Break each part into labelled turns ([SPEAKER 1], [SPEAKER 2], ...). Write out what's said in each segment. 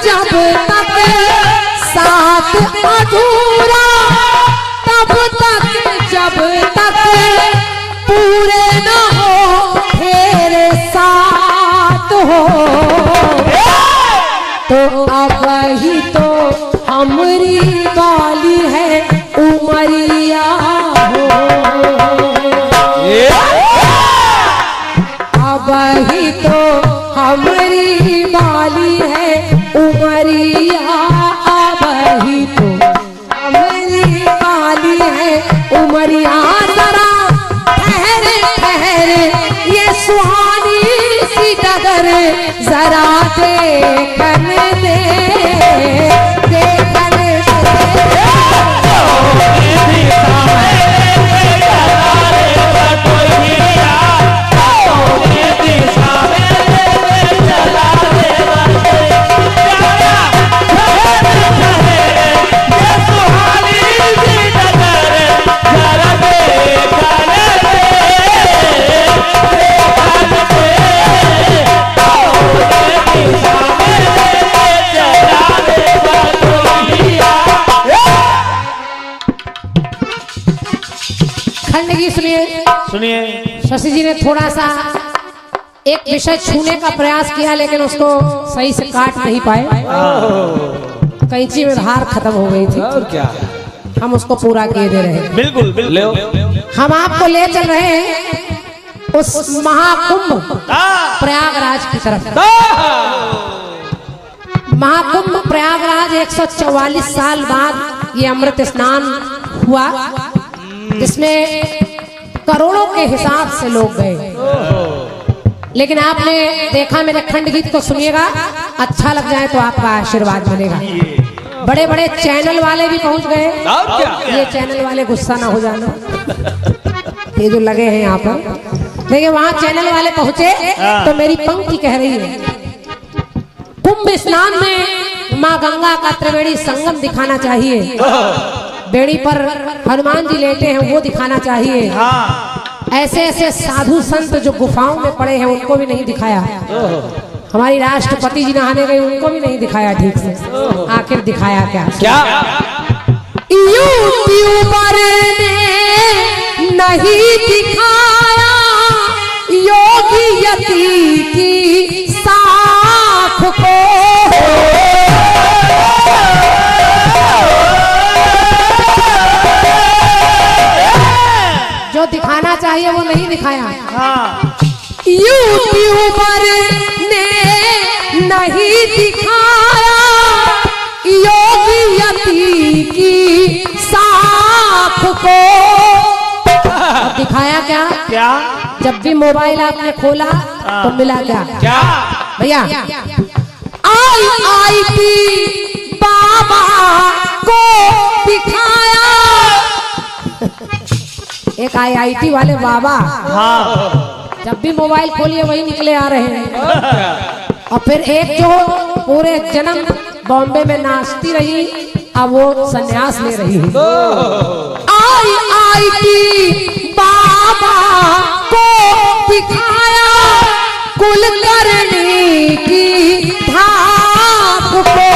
[SPEAKER 1] जब तक साथ अधूरा, तब तक जब तक पूरे न हो तेरे साथ हो, तो अब ही तो हमारी वाली है उमरिया हो, अब ही तो हमारी वाली है उमरिया, अब ही तो हमारी वाली है उमरिया। जरा ठहरे ठहरे ये सुहानी सी डगर, जरा देखने दे, देखने दे।
[SPEAKER 2] सुनिए।
[SPEAKER 1] शशि जी ने थोड़ा सा एक विषय छूने का प्रयास किया, लेकिन उसको सही से काट नहीं पाए, कैंची में धार खत्म हो गई थी।
[SPEAKER 2] और क्या,
[SPEAKER 1] हम उसको पूरा किए दे रहे हैं।
[SPEAKER 2] बिल्कुल बिल्कुल।
[SPEAKER 1] हम आपको ले चल रहे हैं उस महाकुंभ प्रयागराज की तरफ। महाकुंभ प्रयागराज 144 साल बाद ये अमृत स्नान हुआ, जिसमें करोड़ों के हिसाब से लोग गए। लेकिन आपने देखा, मेरे खंड गीत को सुनिएगा, अच्छा लग जाए तो आपका आशीर्वाद मिलेगा। बड़े बड़े चैनल वाले भी पहुंच गए। ये चैनल वाले गुस्सा ना हो जाना, ये जो लगे हैं यहाँ पर। देखिए वहां चैनल वाले पहुंचे तो मेरी पंक्ति कह रही है, कुंभ स्नान में माँ गंगा का त्रिवेणी संगम दिखाना चाहिए, बेड़ी पर हनुमान जी लेटे हैं वो दिखाना चाहिए। ऐसे ऐसे साधु संत जो गुफाओं में पड़े हैं उनको भी नहीं दिखाया। हमारी राष्ट्रपति जी नहाने गए, उनको भी नहीं दिखाया ठीक से। आखिर दिखाया क्या? यूट्यूबर ने नहीं दिखाया योगी यति की साख को, जो दिखाना चाहिए वो नहीं दिखाया। यूट्यूबर ने नहीं दिखाया योगी यति की साख को। अब दिखाया क्या?
[SPEAKER 2] क्या?
[SPEAKER 1] जब भी मोबाइल आपने खोला तो मिला क्या?
[SPEAKER 2] क्या
[SPEAKER 1] भैया? IIT बाबा को दिखाया। एक IIT वाले बाबा, जब भी मोबाइल खोलिए वही निकले आ रहे हैं। और फिर एक जो पूरे जन्म बॉम्बे में नाचती रही, अब वो संन्यास ले रही है। IIT बाबा को दिखाया कुलकर्णी की धाक को।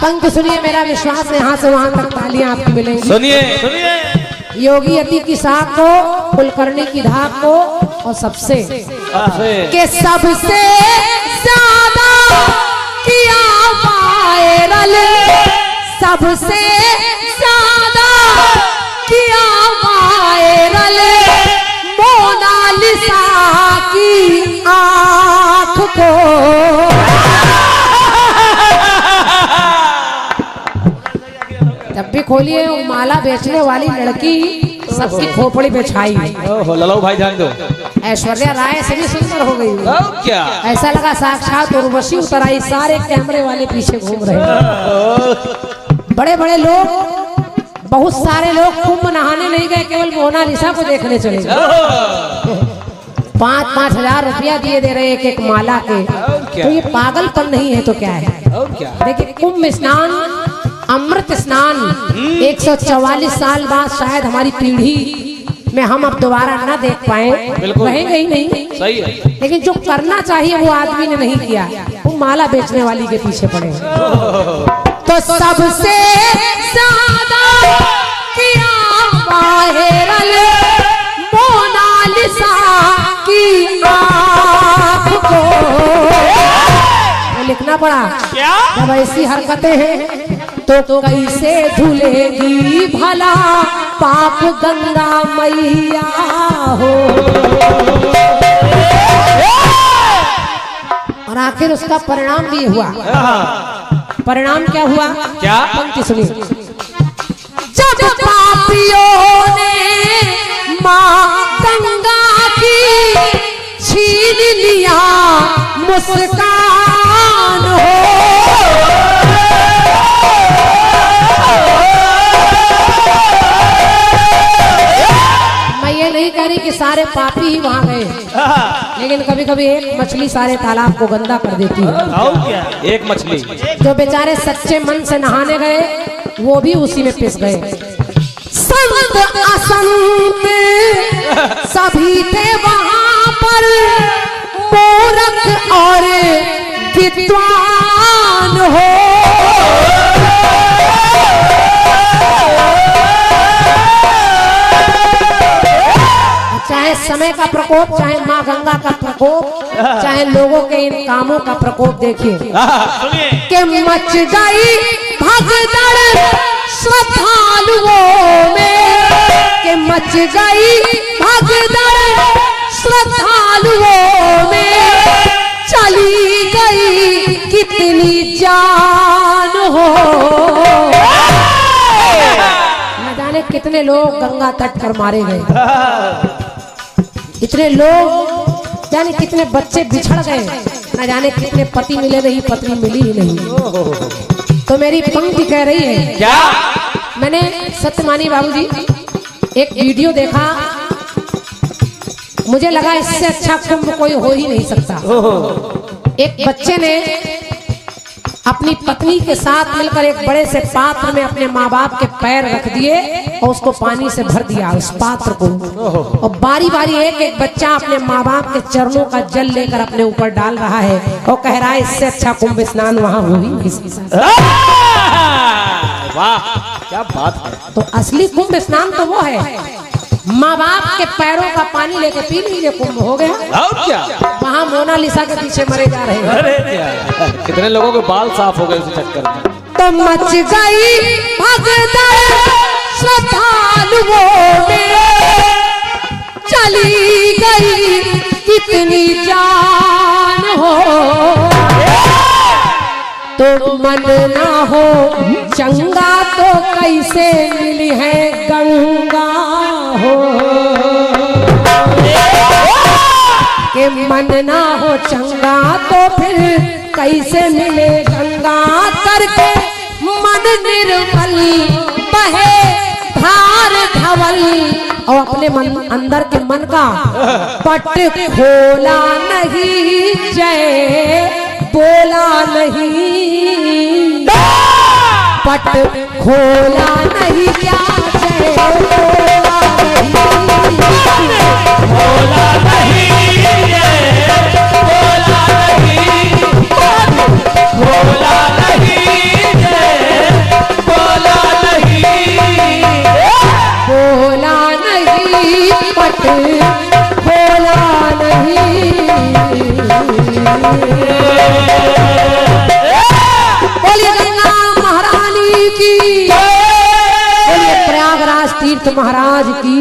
[SPEAKER 1] पंक्ति सुनिए, मेरा विश्वास है यहाँ से वहां तक तालियां आपको मिलेंगी।
[SPEAKER 2] सुनिए सुनिए।
[SPEAKER 1] योगी यति की साख को, कुलकर्णी की धाक को, और सबसे के सबसे ज्यादा किया वायरल, सबसे ज्यादा किया वायरल मोनालिसा की आँख को। जब भी खोलिए माला बेचने वाली लड़की सबकी खोपड़ी पे छाई।
[SPEAKER 2] ललाऊ भाई जान दो,
[SPEAKER 1] ऐश्वर्या राय से भी सुंदर हो गई।
[SPEAKER 2] क्या
[SPEAKER 1] ऐसा लगा साक्षात उर्वशी उतर आई। सारे कैमरे वाले पीछे घूम रहे हैं। बड़े बड़े लोग, बहुत सारे लोग कुंभ नहाने नहीं गए, केवल मोनालिसा को देखने चले गए। 5-5 हजार रुपया दिए दे रहे एक माला के। तो ये पागलपन नहीं है तो क्या है? देखिए कुंभ स्नान, अमृत स्नान 144 साल बाद शायद हमारी पीढ़ी में हम अब दोबारा न देख पाए,
[SPEAKER 2] बिल्कुल।
[SPEAKER 1] कहेंगे ही नहीं।
[SPEAKER 2] सही है।
[SPEAKER 1] लेकिन जो करना चाहिए वो आदमी ने नहीं किया, वो माला बेचने वाली के पीछे पड़े। तो सबसे ज्यादा किया वायरल मोनालिसा की आँख को। लिखना पड़ा
[SPEAKER 2] क्या?
[SPEAKER 1] जब ऐसी हरकतें हैं तो कैसे धुलेगी भला पाप गंगा मैया हो। और आखिर उसका परिणाम भी हुआ। परिणाम क्या हुआ?
[SPEAKER 2] क्या?
[SPEAKER 1] पंक्ति सुनिए। जब पापियों ने माँ गंगा की छीन लिया मुस्कान हो। मैं ये नहीं कह रही कि सारे पापी ही वहां गए, लेकिन कभी कभी एक मछली सारे तालाब को गंदा कर देती है।
[SPEAKER 2] और क्या? एक मछली।
[SPEAKER 1] जो बेचारे सच्चे मन से नहाने गए वो भी उसी में पिस गए। संत असंत सभी थे वहां पर, मूर्ख और विद्वान हो। चाहे समय का प्रकोप, चाहे माँ गंगा का प्रकोप, चाहे लोगों के इन कामों का प्रकोप, देखिए कि मच गई भगदड़ श्रद्धालुओं में, कि मच गई भगदड़ श्रद्धालुओं में, चली गई कितनी जान हो। न जाने कितने लोग गंगा तट पर मारे गए, इतने लोग जाने कितने बच्चे बिछड़ गए, न जाने कितने पति मिले नहीं, पत्नी मिली ही नहीं। तो मेरी पंक्ति कह रही है
[SPEAKER 2] क्या?
[SPEAKER 1] मैंने सत्यमानी बाबूजी एक वीडियो देखा, मुझे लगा इससे अच्छा कुंभ कोई हो ही नहीं सकता। एक बच्चे ने अपनी पत्नी के साथ मिलकर एक बड़े से पात्र में अपने माँ बाप के पैर रख दिए और उसको पानी से भर दिया उस पात्र को, और बारी बारी एक एक बच्चा अपने माँ बाप के चरणों का जल लेकर अपने ऊपर डाल रहा है और कह रहा है इससे अच्छा कुंभ स्नान वहां हो ही नहीं सकता।
[SPEAKER 2] वाह, क्या बात है।
[SPEAKER 1] तो असली कुंभ स्नान तो वो है, माँ बाप के पैरों का पानी लेके पी लीजिए, कुंभ हो गया।
[SPEAKER 2] और क्या?
[SPEAKER 1] वहाँ मोनालिसा के पीछे मरे जा रहे हैं।
[SPEAKER 2] अरे क्या? कितने लोगों के बाल साफ हो गए उस चक्कर में।
[SPEAKER 1] तो मच गई भगदड़ श्रद्धालुओं में, चली गई कितनी जान हो। तो मन ना हो चंगा तो कैसे मिली है गंगा हो। कि मन ना हो चंगा तो फिर कैसे मिले गंगा, करके मन निर्मल बहे धार धवल। और अपने मन अंदर के मन का पट खोला नहीं, जय बोला नहीं, पट खोला नहीं, क्या जय बोला नहीं,
[SPEAKER 2] बोला नहीं, बोला नहीं, बोला नहीं, बोला नहीं,
[SPEAKER 1] बोला नहीं, पट खोला नहीं। बोलिए गंगा महारानी की, बोलिए प्रयागराज तीर्थ महाराज की।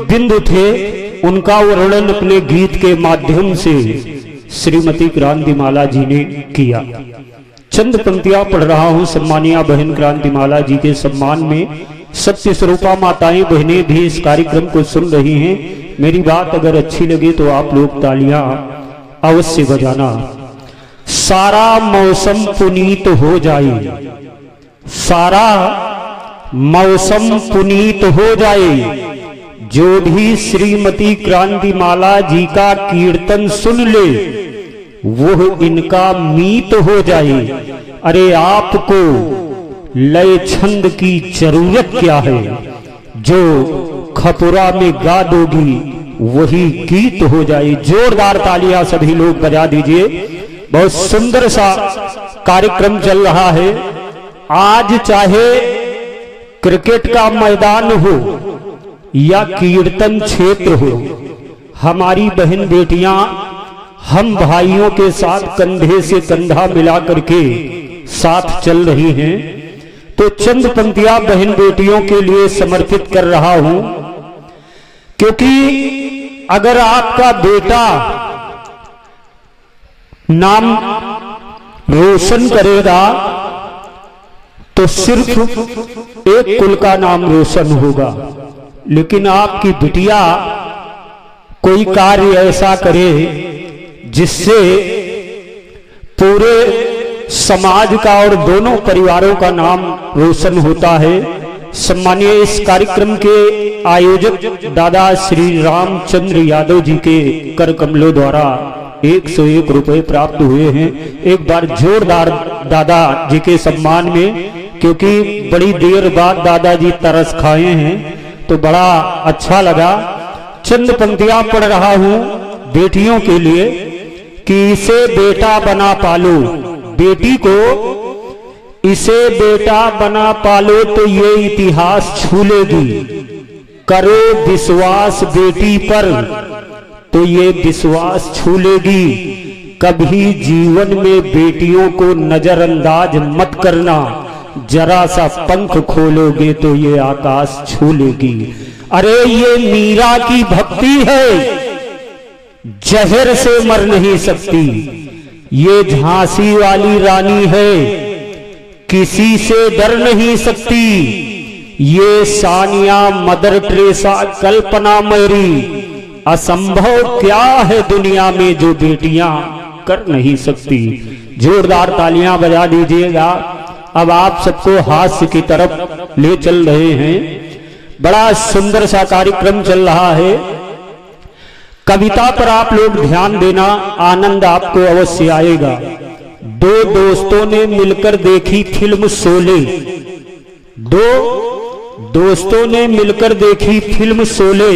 [SPEAKER 3] बिंदु थे उनका वर्णन अपने गीत के माध्यम से श्रीमती क्रांतिमाला जी ने किया। चंद पंक्तियां पढ़ रहा हूं सम्मानिया बहन क्रांतिमाला जी के सम्मान में। सत्य स्वरूपा माताएं बहनें भी इस कार्यक्रम को सुन रही हैं। मेरी बात अगर अच्छी लगे तो आप लोग तालियां अवश्य बजाना। सारा मौसम पुनीत हो जाए, सारा मौसम पुनीत हो जाए, जो भी श्रीमती क्रांतिमाला जी का कीर्तन सुन ले वो इनका मीत हो जाए। अरे आपको लय छंद की जरूरत क्या है, जो खपुरा में गा दोगी वही गीत हो जाए। जोरदार तालियां सभी लोग बजा दीजिए। बहुत सुंदर सा कार्यक्रम चल रहा है। आज चाहे क्रिकेट का मैदान हो या कीर्तन क्षेत्र हो, हमारी बहन बेटियां हम भाइयों के साथ कंधे से कंधा मिला करके साथ चल रही हैं। तो चंद पंक्तियां बहन बेटियों के लिए समर्पित कर रहा हूं, क्योंकि अगर आपका बेटा नाम रोशन करेगा तो सिर्फ एक कुल का नाम रोशन होगा, लेकिन आपकी बिटिया कोई कार्य ऐसा करे जिससे पूरे समाज का और दोनों परिवारों का नाम रोशन होता है। सम्मानीय इस कार्यक्रम के आयोजक दादा श्री रामचंद्र यादव जी के कर कमलों द्वारा 101 रुपए प्राप्त हुए हैं। एक बार जोरदार दादा जी के सम्मान में, क्योंकि बड़ी देर बाद दादाजी तरस खाए हैं तो बड़ा अच्छा लगा। चंद पंक्तियां पढ़ रहा हूं बेटियों के लिए कि इसे बेटा बना पालो, बेटी को इसे बेटा बना पालो तो ये इतिहास छू लेगी। करो विश्वास बेटी पर तो ये विश्वास छू लेगी। कभी जीवन में बेटियों को नजरअंदाज मत करना, जरा सा पंख खोलोगे तो ये आकाश छू लेगी। अरे ये मीरा की भक्ति है, जहर से मर नहीं सकती। ये झांसी वाली रानी है, किसी से डर नहीं सकती। ये सानिया मदर टेरेसा कल्पना मेरी, असंभव क्या है दुनिया में जो बेटियां कर नहीं सकती। जोरदार तालियां बजा दीजिएगा। अब आप सबको हास्य की तरफ ले चल रहे हैं। बड़ा सुंदर सा कार्यक्रम चल रहा है। कविता पर आप लोग ध्यान देना, आनंद आपको अवश्य आएगा। दो दोस्तों ने मिलकर देखी फिल्म शोले। दो दोस्तों ने मिलकर देखी फिल्म शोले।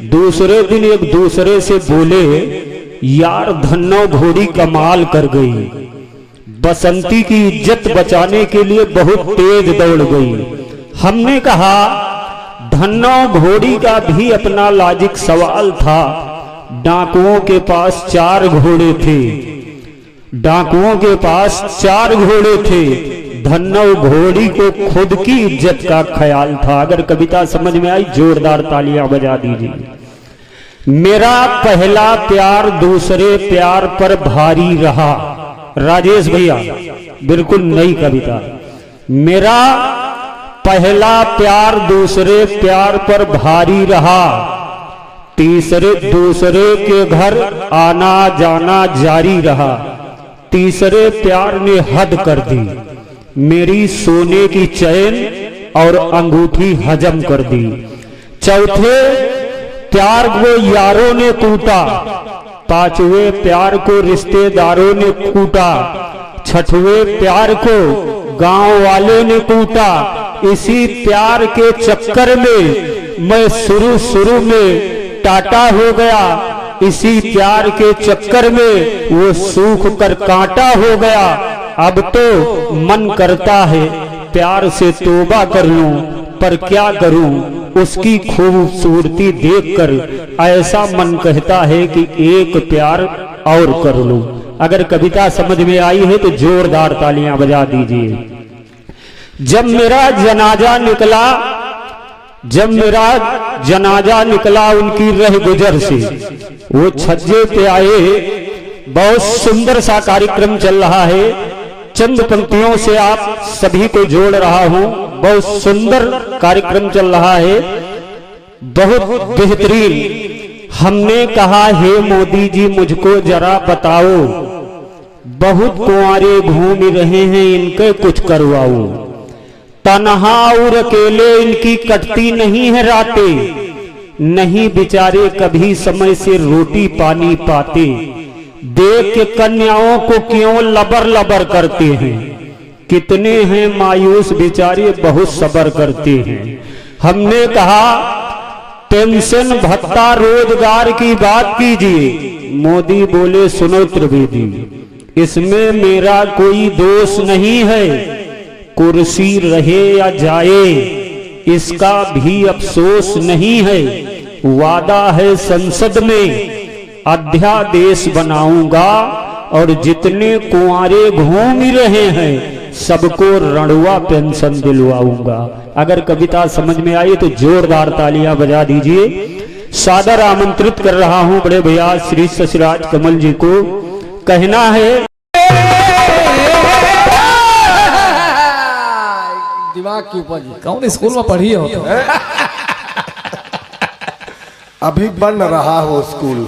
[SPEAKER 3] दूसरे दिन एक दूसरे से बोले, यार धन्नो घोड़ी कमाल कर गई। बसंती की इज्जत बचाने के लिए बहुत तेज दौड़ गई। हमने कहा धन्नो घोड़ी का भी अपना लॉजिक सवाल था। डाकुओं के पास 4 घोड़े थे। डाकुओं के पास 4 घोड़े थे। धन्नो घोड़ी को खुद की इज्जत का ख्याल था। अगर कविता समझ में आई जोरदार तालियां बजा दीजिए। मेरा पहला प्यार दूसरे प्यार पर भारी रहा। राजेश भैया बिल्कुल नई कविता। मेरा पहला प्यार दूसरे प्यार पर भारी रहा। तीसरे दूसरे के घर आना जाना जारी रहा। तीसरे प्यार ने हद कर दी। मेरी सोने की चैन और अंगूठी हजम कर दी। चौथे प्यार को यारों ने कूटा। पांचवें प्यार को रिश्तेदारों ने कूटा। छठवें प्यार को गांव वाले ने कूटा। इसी प्यार के चक्कर में मैं शुरू में टाटा हो गया। इसी प्यार के चक्कर में वो सूख कर कांटा हो गया। अब तो मन करता है प्यार से तौबा कर लूं, पर क्या करूं उसकी खूबसूरती देखकर ऐसा मन कहता है कि एक प्यार और कर लूं। अगर कविता समझ में आई है तो जोरदार तालियां बजा दीजिए। जब मेरा जनाजा निकला उनकी रह गुजर से, वो छज्जे पे आए। बहुत सुंदर सा कार्यक्रम चल रहा है। चंद पंक्तियों से आप सभी को जोड़ रहा हूं। बहुत सुंदर कार्यक्रम चल रहा है, बहुत बेहतरीन। हमने कहा हे मोदी जी मुझको जरा बताओ, बहुत कुंवारे घूम रहे हैं इनके कुछ करवाओ। तन्हा और अकेले इनकी कटती नहीं है रातें। नहीं बेचारे कभी समय से रोटी पानी पाते। देख के कन्याओं को क्यों लबर लबर करते हैं। कितने हैं मायूस बेचारे बहुत सब्र करते हैं। हमने कहा पेंशन भत्ता रोजगार की बात कीजिए। मोदी बोले सुनो त्रिवेदी, इसमें मेरा कोई दोष नहीं है, कुर्सी रहे या जाए इसका भी अफसोस नहीं है। वादा है संसद में अध्यादेश बनाऊंगा और जितने कुंवारे घूम रहे हैं सबको रणुआ पेंशन दिलवाऊंगा। अगर कविता समझ में आई तो जोरदार तालियां बजा दीजिए। सादर आमंत्रित कर रहा हूं बड़े भैया श्री शशिराज कमल जी को। कहना है
[SPEAKER 2] दिमाग की उपज।
[SPEAKER 4] कौन स्कूल में पढ़ी हो?
[SPEAKER 5] अभी बन रहा हो स्कूल।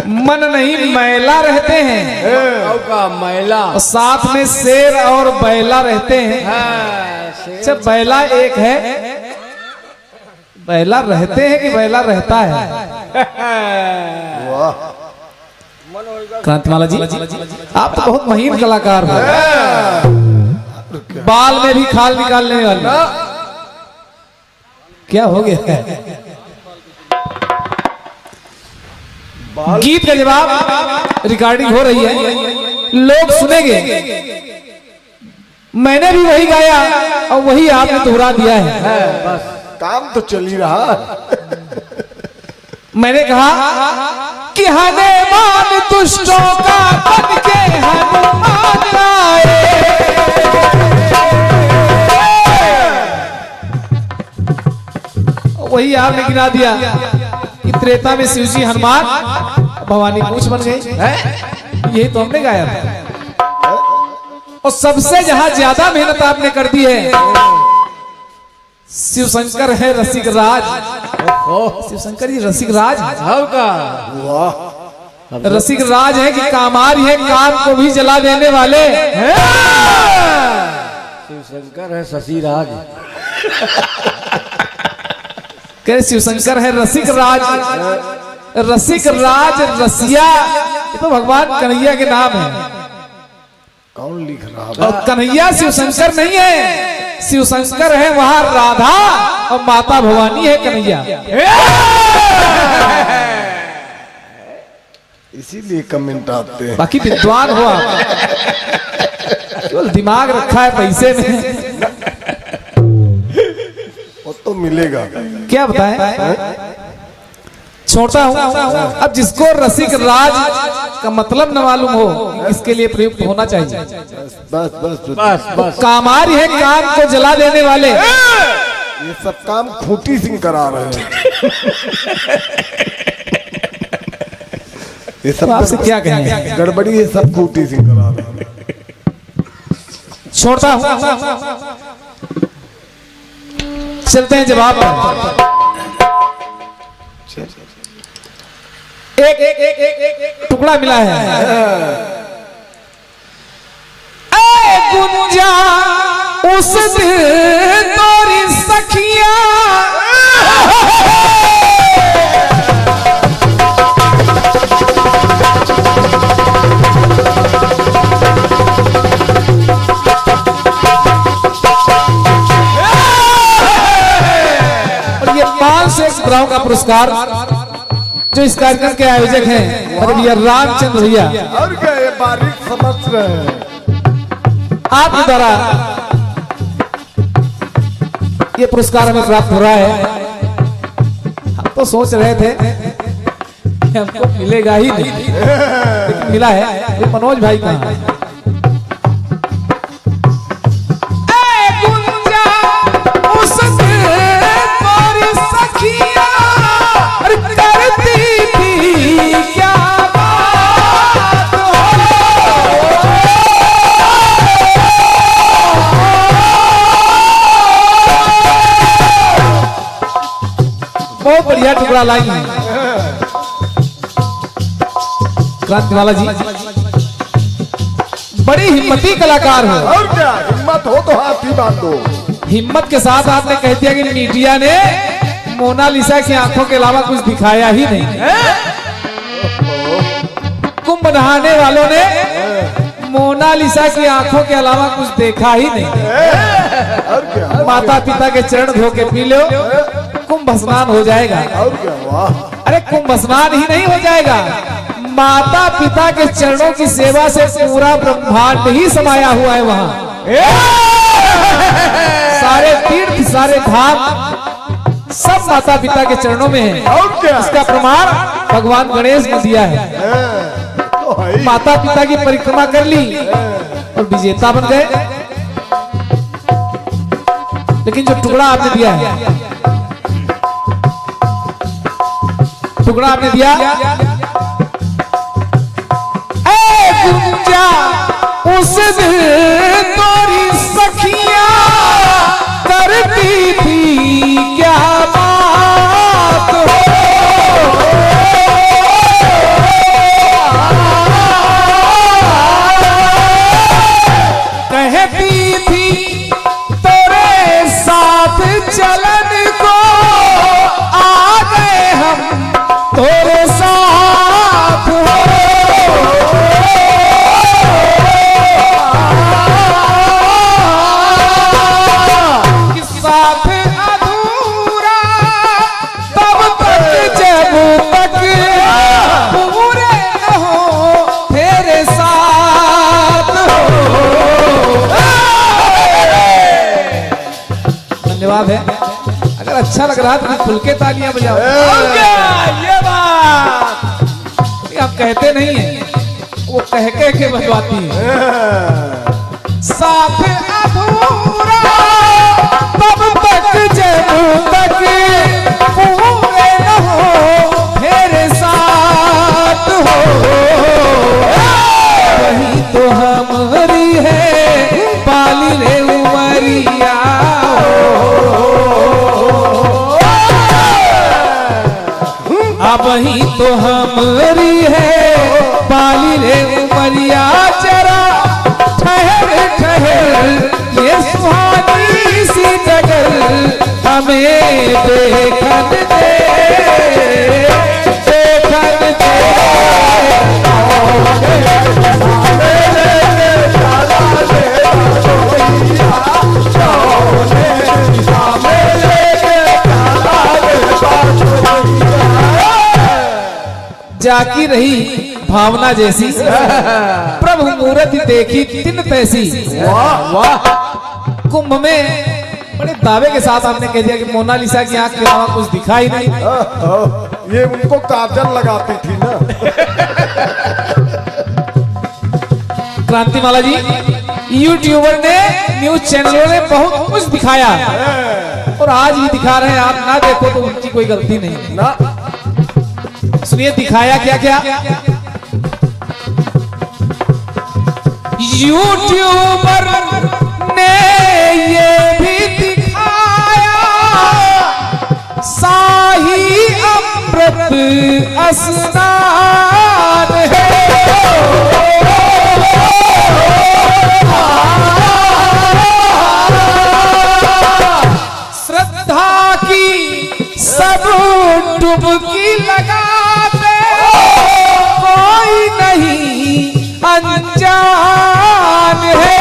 [SPEAKER 4] मन नहीं मैला रहते हैं
[SPEAKER 2] का मैला
[SPEAKER 4] और साथ में शेर और बैला रहते हैं। अच्छा बैला एक है, बैला रहते हैं कि बैला रहता है? क्रांतिमाला जी आप तो बहुत महीन कलाकार हो। बाल में भी खाल निकालने वाले क्या हो गया? गीत का जवाब रिकॉर्डिंग हो रही है, लोग सुनेंगे। मैंने भी वही गाया और वही आपने दोहरा दिया है।
[SPEAKER 5] बस काम तो चल ही रहा है।
[SPEAKER 4] मैंने कहा कि हनुमान दुष्टों का बन के हनुमान आए। वही आपने गिरा दिया कि त्रेता में शिव जी हनुमान भवानी पूछ बन गई। यही तो हमने गाया था। और सबसे जहां ज्यादा मेहनत आपने कर दी है, शिव शंकर है रसिक राज। शिव शंकर जी रसिक राज
[SPEAKER 2] का
[SPEAKER 4] रसिक राज है कि कामार है, काम को भी जला देने वाले।
[SPEAKER 2] शिव शंकर है शशिराज।
[SPEAKER 4] कह शिव शंकर है रसिक राज, रसिक राज रसिया, ये तो भगवान कन्हैया के नाम है।
[SPEAKER 5] कौन लिख रहा?
[SPEAKER 4] और कन्हैया शिव शंकर नहीं है, शिव शंकर है वहां राधा और माता भवानी है कन्हैया।
[SPEAKER 5] इसीलिए कमेंट आते हैं।
[SPEAKER 4] बाकी विद्वान हो आप, केवल दिमाग रखा है पैसे में।
[SPEAKER 5] वो तो मिलेगा।
[SPEAKER 4] क्या बताएं? छोटा हूं, अब जिसको रसिक राज का मतलब न मालूम हो इसके लिए प्रयुक्त होना चाहिए।
[SPEAKER 5] बस बस
[SPEAKER 2] बस बस
[SPEAKER 4] कामार है, काम को जला देने वाले।
[SPEAKER 5] ये सब काम खूंटी सिंह करा रहे हैं। ये सब
[SPEAKER 4] आपसे क्या कहें?
[SPEAKER 5] गड़बड़ी है, सब खूंटी सिंह करा रहे हैं।
[SPEAKER 4] छोड़ता हूं, चलते हैं जवाब पर। एक टुकड़ा मिला है। ऐ गुंजा उस दिन तोरी सखिया, और ये 501 ब्राउन का पुरस्कार जो इस कार्यक्रम के आयोजक हैं मतलब ये रामचंद्र भैया,
[SPEAKER 5] और क्या ये बारीक समझ रहे हैं।
[SPEAKER 4] आपके द्वारा ये पुरस्कार हमें प्राप्त हो रहा है। हम तो सोच रहे थे कि हमको मिलेगा ही नहीं, लेकिन मिला है। ये मनोज भाई का बहुत बढ़िया टुकड़ा लाई है क्रांतिमाला जी। बड़ी हिम्मती कलाकार हो।
[SPEAKER 5] और क्या हिम्मत हो तो हाथ ही बांध दो।
[SPEAKER 4] हिम्मत के साथ आपने कह दिया कि मीडिया ने मोनालिसा की आंखों के अलावा कुछ दिखाया ही नहीं। कुंभ नहाने वालों ने मोनालिसा की आंखों के अलावा कुछ देखा ही नहीं।
[SPEAKER 5] और क्या
[SPEAKER 4] माता पिता के चरण धो के पी लो, कुंभ स्नान हो जाएगा।
[SPEAKER 5] और क्या? वाह,
[SPEAKER 4] अरे कुंभ स्नान ही नहीं हो जाएगा, माता पिता के चरणों की सेवा से पूरा ब्रह्मांड ही समाया हुआ है वहां। सारे तीर्थ सारे धाम सब माता पिता के चरणों में है।
[SPEAKER 5] और क्या?
[SPEAKER 4] इसका प्रमाण भगवान गणेश ने दिया है।
[SPEAKER 5] तो है ही।
[SPEAKER 4] माता पिता की परिक्रमा कर ली और विजेता बन गए। लेकिन जो टुकड़ा आपने दिया है, टुकड़ा आपने दिया, ए गुंजा उस दिन तोरी सखियां करती थी क्या बात हो, कहती थी तेरे साथ चलन को आ गए हम तेरे साथ हो। किस साथ अधूरा तब तक जब तक पूरे न हो तेरे साथ हो। धन्यवाद है। अगर अच्छा लग रहा है तो खुल के तालियां बजाओ। ये बात आप कहते नहीं है, वो कह के बजवाती है। साथ अधूरा तब तक जब तक पूरे न हो मेरे साथ हो। वही तो हमारी है पाली रे उमरिया अब ही तो हमारी है पाली रे उमरिया। जरा ठहर ठहर ये सुहानी सी जगह हमें देखन दे, देखन दे। जाकी रही भावना जैसी प्रभु मूर्ति देखी तिन तैसी।
[SPEAKER 5] वाह,
[SPEAKER 4] कुंभ में बड़े दावे के साथ आपने कह दिया कि मोनालिसा की आंख के अलावा कुछ दिखाई नहीं।
[SPEAKER 5] ये उनको काजल लगाती थी ना।
[SPEAKER 4] क्रांतिमाला जी यूट्यूबर ने न्यूज चैनलों ने बहुत कुछ दिखाया और आज भी दिखा रहे हैं। आप ना देखो तो उनकी कोई गलती नहीं
[SPEAKER 5] ना।
[SPEAKER 4] सुनिए दिखाया क्या क्या। यूट्यूबर ने ये भी दिखाया शाही अमृत स्नान है। श्रद्धा की सब डुबकी लगाते कोई नहीं अनजान है।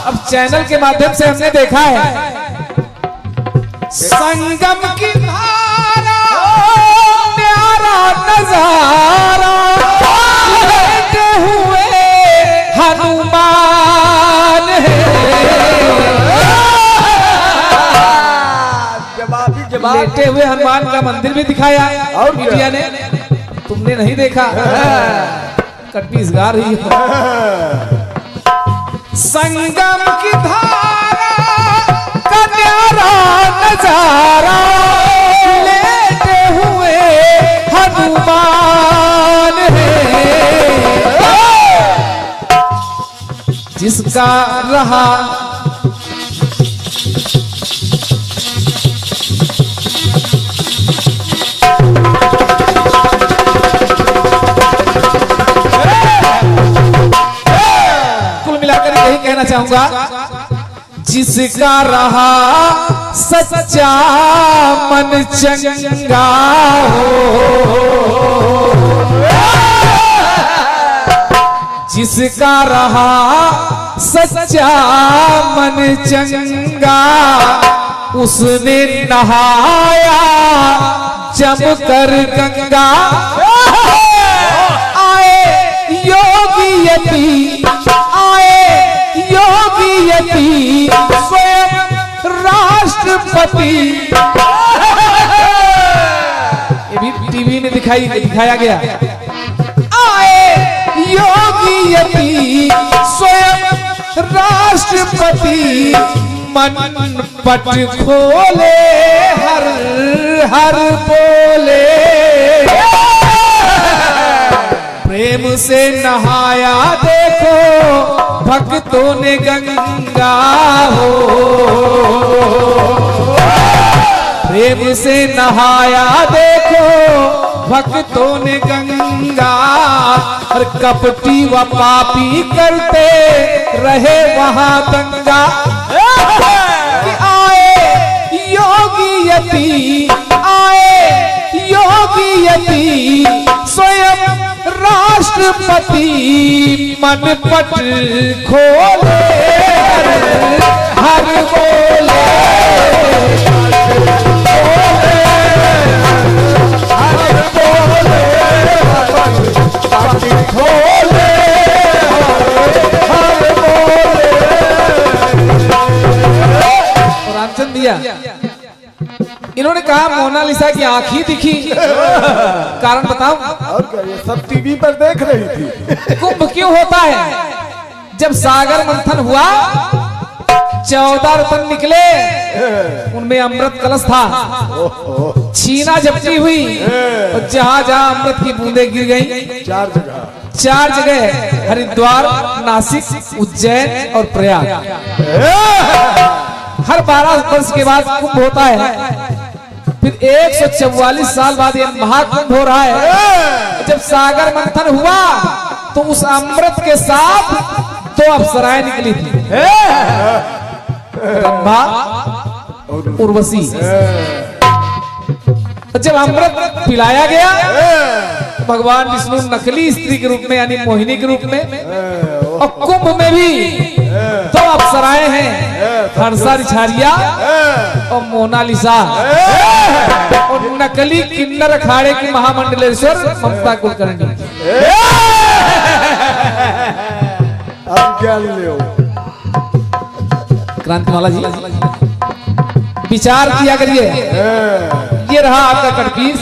[SPEAKER 4] अब चैनल के माध्यम से हमने देखा है संगम की धारा प्यारा नजारा लेटे हुए हनुमान है। लेटे हुए हनुमान का मंदिर भी दिखाया और मीडिया ने, तुमने नहीं देखा। कटपीस गा रही हो। संगम की धारा का प्यारा नजारा लेटे हुए हनुमान है। जिसका रहा कहना चाहूंगा, जिसका रहा सच्चा मन चंगा हो, जिसका रहा सच्चा मन चंगा, उसने नहाया जमकर गंगा। आए योगी यति, आए योगी यति, स्वयं राष्ट्रपति। ये भी टीवी में दिखाया गया। आए योगी यति, स्वयं राष्ट्रपति, मन पट खोले हर हर बोले। प्रेम से नहाया देखो भक्तों ने गंगा हो, प्रेम से नहाया देखो भक्तों ने गंगा। और कपटी व पापी करते रहे वहां दंगा। कि आए योगी यति, आए योगी यति, स्वयं राष्ट्रपति, मन पट खोले हर बोले। रामचंद्र दिया इन्होंने कहा मोनालिसा की आंख ही दिखी। कारण बताओ।
[SPEAKER 5] और क्या, ये सब टीवी पर देख रही थी।
[SPEAKER 4] कुंभ क्यों होता है? जब सागर मंथन हुआ 14 रत्न निकले, उनमें अमृत कलश था। छीना झपटी हुई और जहां जहां अमृत की बूंदें गिर गई, 4 जगह हरिद्वार, नासिक, उज्जैन और प्रयाग। हर 12 वर्ष के बाद कुंभ होता है। फिर 144 साल बाद ये महाकुंभ हो रहा है। जब सागर मंथन हुआ तो उस अमृत के साथ 2 अप्सराएं निकली थी, रंभा उर्वशी। जब अमृत पिलाया गया, भगवान विष्णु नकली स्त्री के रूप में यानी मोहिनी के रूप में, और कुंभ में भी 2 अप्सराएं हैं, हर्षा रिछारिया और मोनालिसा। और नकली किन्नर अखाड़े की महामंडलेश्वर ममता कुलकर्णी।
[SPEAKER 5] अब क्या ले
[SPEAKER 4] क्रांतिमाला जी विचार किया करिए। ये रहा आपका कटपीस।